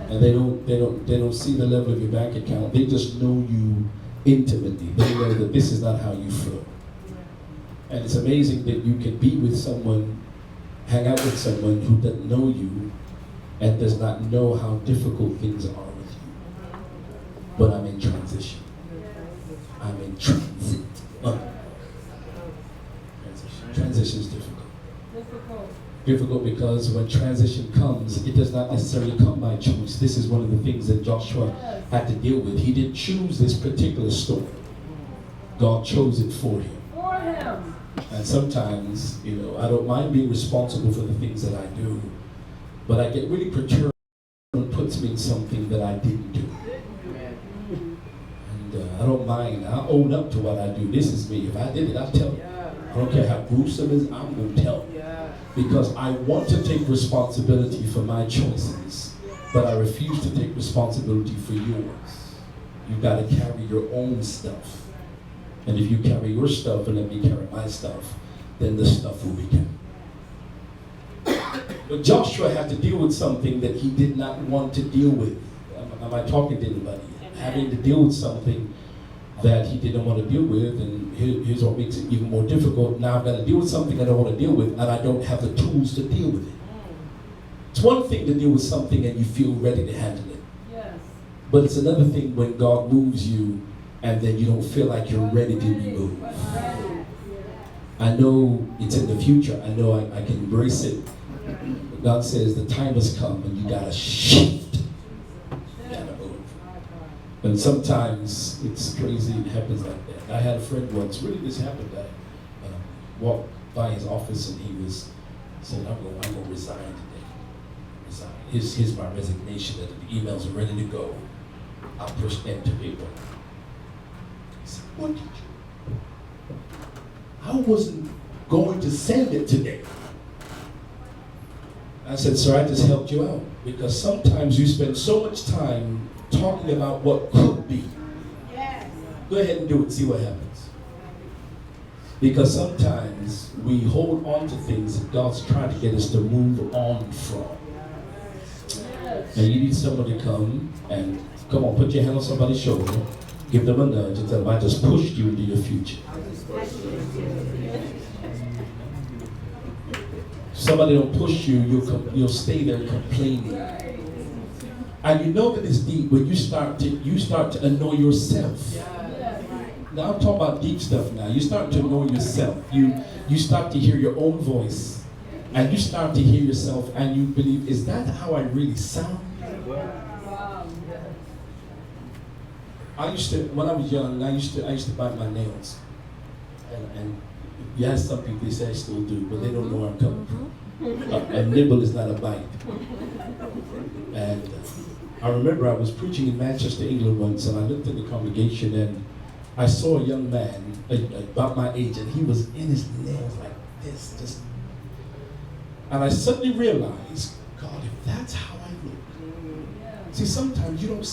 And they don't see the level of your bank account. They just know you intimately. They know that this is not how you feel. And it's amazing that you can be with someone, hang out with someone who doesn't know you and does not know how difficult things are with you. But I'm in transition. I'm in transit. Transition is difficult. Difficult because when transition comes, it does not necessarily come by choice. This is one of the things that Joshua had to deal with. He didn't choose this particular story. God chose it for him. And sometimes, I don't mind being responsible for the things that I do, but I get really perturbed when it puts me in something that I didn't do. And I don't mind. I own up to what I do. This is me. If I did it, I'll tell you. I don't care how gruesome it is, I'm going to tell you. Because I want to take responsibility for my choices, but I refuse to take responsibility for yours. You've got to carry your own stuff. And if you carry your stuff and let me carry my stuff, then the stuff will be carried. But Joshua had to deal with something that he did not want to deal with. Am I talking to anybody? Having to deal with something that he didn't want to deal with, and here's what makes it even more difficult. Now I've got to deal with something I don't want to deal with, and I don't have the tools to deal with it. It's one thing to deal with something and you feel ready to handle it. Yes. But it's another thing when God moves you and then you don't feel like you're ready to be moved. I know it's in the future. I know I can embrace it. But God says the time has come and you got to shift. And sometimes it's crazy, it happens like that. I had a friend once, really this happened. I walked by his office and he said, I'm going to resign today. Resign. Here's my resignation letter. The emails are ready to go. I'll push enter paper. He said, what did you? I wasn't going to send it today. I said, sir, I just helped you out. Because sometimes you spend so much time talking about what could be. Yes. Go ahead and do it, see what happens. Because sometimes we hold on to things that God's trying to get us to move on from. Yes. And you need someone to come and, come on, put your hand on somebody's shoulder, give them a nudge and tell them, I just pushed you into your future. Somebody don't push you, you'll stay there complaining. And you know that it's deep when you start to annoy yourself. Now I'm talking about deep stuff now. You start to annoy yourself. You start to hear your own voice. And you start to hear yourself and you believe, is that how I really sound? When I was young, I used to bite my nails. And you ask some people, they say I still do, but they don't know where I'm coming from. A nibble is not a bite. And I remember I was preaching in Manchester, England once, and I looked at the congregation and I saw a young man about my age, and he was in his nails like this, and I suddenly realized, God, if that's how I look. See, sometimes you don't